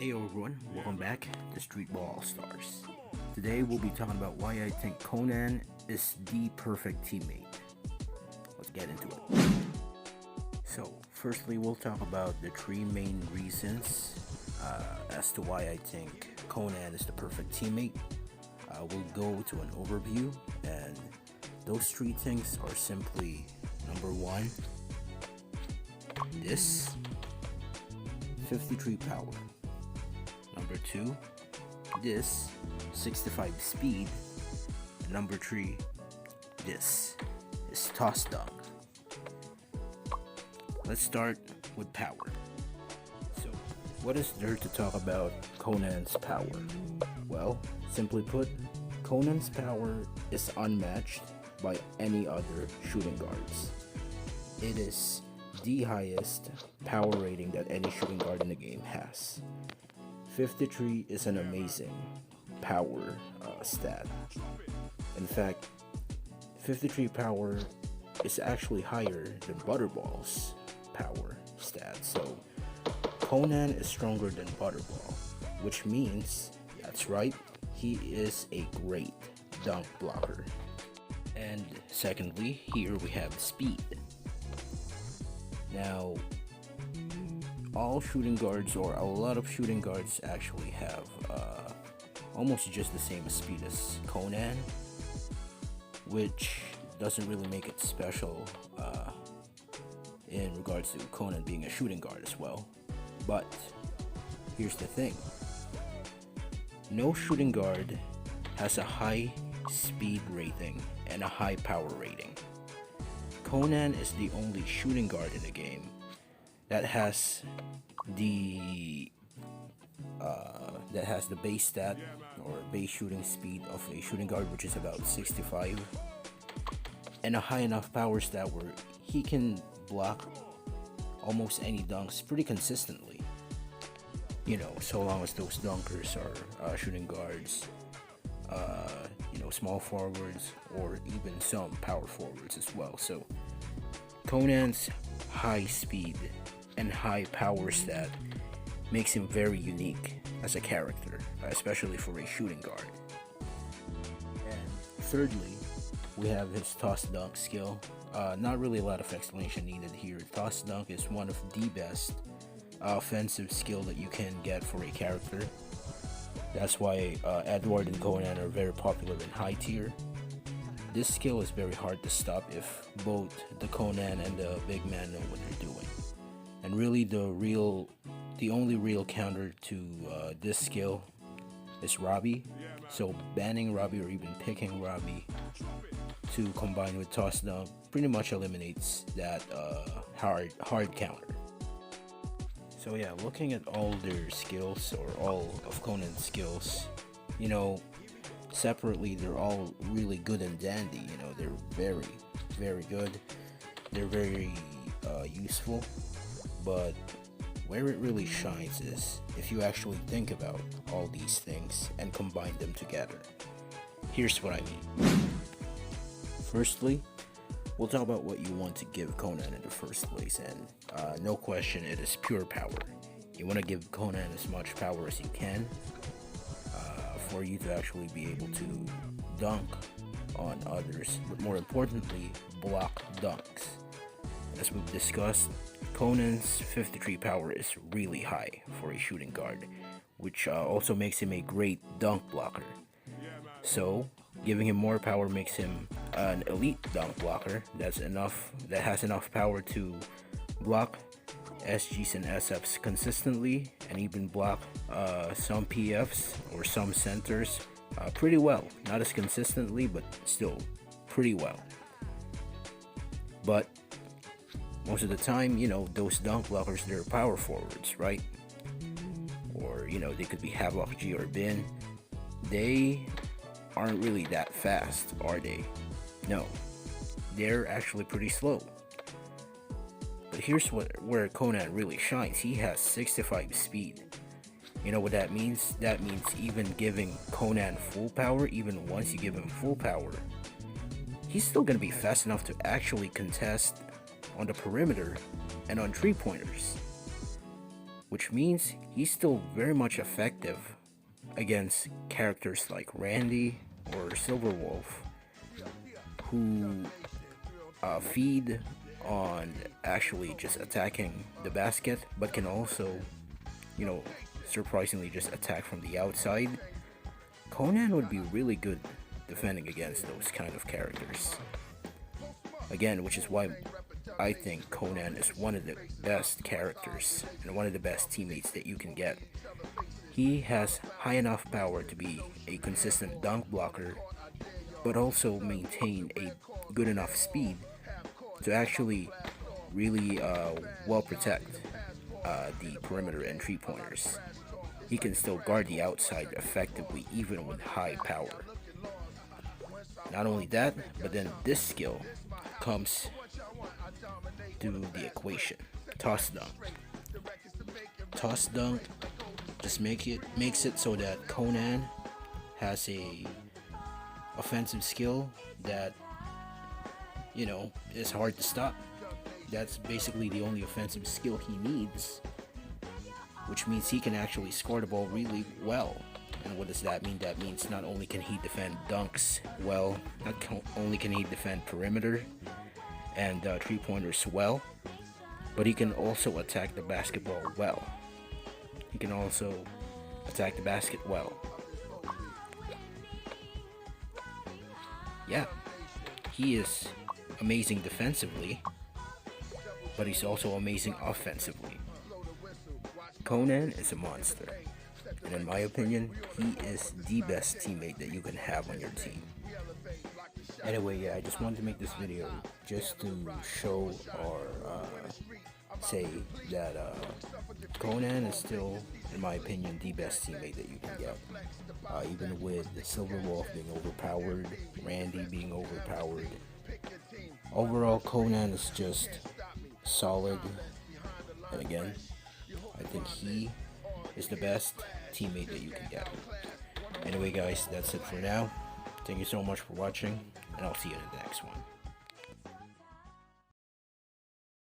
Hey everyone, welcome back to Streetball AllStars. Today we'll be talking about why I think Conan is the perfect teammate. Let's get into it. So, firstly we'll talk about the three main reasons as to why I think Conan is the perfect teammate. We'll go to an overview, and those three things are simply: number one, this 53 power. Number 2, this 65 speed. And number 3, this is toss dunk. Let's start with power. So, what is there to talk about Conan's power? Well, simply put, Conan's power is unmatched by any other shooting guards. It is the highest power rating that any shooting guard in the game has. 53 is an amazing power stat. In fact, 53 power is actually higher than Butterball's power stat. So Conan is stronger than Butterball, which means, that's right, he is a great dunk blocker. And secondly, here we have speed. Now, all shooting guards, or a lot of shooting guards, actually have almost just the same speed as Conan, which doesn't really make it special in regards to Conan being a shooting guard as well. But here's the thing: no shooting guard has a high speed rating and a high power rating. Conan is the only shooting guard in the game that has the base stat or base shooting speed of a shooting guard, which is about 65, and a high enough power stat where he can block almost any dunks pretty consistently. You know, so long as those dunkers are shooting guards, small forwards, or even some power forwards as well. So Conan's high speed and high power stat makes him very unique as a character, especially for a shooting guard. And thirdly, we have his toss dunk skill. Not really a lot of explanation needed here. Toss dunk is one of the best offensive skill that you can get for a character. That's why Edward and Conan are very popular in high tier. This skill is very hard to stop if both the Conan and the big man know what they're doing. And really the only real counter to this skill is Robbie. So banning Robbie or even picking Robbie to combine with toss dunk pretty much eliminates that hard counter. So yeah, looking at all their skills, or all of Conan's skills, separately they're all really good and dandy. They're very, very good. They're very useful. But where it really shines is if you actually think about all these things and combine them together. Here's what I mean. Firstly, we'll talk about what you want to give Conan in the first place, and no question, it is pure power. You want to give Conan as much power as you can for you to actually be able to dunk on others, but more importantly, block dunks. As we've discussed, Conan's 53 power is really high for a shooting guard, which also makes him a great dunk blocker. So, giving him more power makes him an elite dunk blocker that has enough power to block SGs and SFs consistently, and even block some PFs or some centers pretty well. Not as consistently, but still pretty well. But most of the time, those dunk blockers, they're power forwards, right? Or, they could be Havoc, G, or Bin. They aren't really that fast, are they? No, they're actually pretty slow. But here's where Conan really shines. He has 65 speed. You know what that means? That means even giving Conan full power, even once you give him full power, he's still going to be fast enough to actually contest on the perimeter and on 3-pointers. which means he's still very much effective against characters like Randy or Silverwolf, who feed on actually just attacking the basket, but can also, surprisingly just attack from the outside. Conan would be really good defending against those kind of characters. Again, which is why I think Conan is one of the best characters and one of the best teammates that you can get. He has high enough power to be a consistent dunk blocker, but also maintain a good enough speed to actually really well protect the perimeter and 3-pointers. He can still guard the outside effectively even with high power. Not only that, but then this skill comes to the equation. Toss dunk. Toss dunk just makes it so that Conan has a offensive skill that is hard to stop. That's basically the only offensive skill he needs, which means he can actually score the ball really well. And what does that mean? That means not only can he defend dunks well, only can he defend perimeter and 3-pointers well, but he can also attack the basketball well. He can also attack the basket well. Yeah, he is amazing defensively, but he's also amazing offensively. Conan is a monster, and in my opinion, he is the best teammate that you can have on your team. Anyway, yeah, I just wanted to make this video just to show or say that Conan is still, in my opinion, the best teammate that you can get. Even with Silverwolf being overpowered, Randy being overpowered, overall Conan is just solid. And again, I think he is the best teammate that you can get. Anyway guys, that's it for now. Thank you so much for watching, and I'll see you in the next one.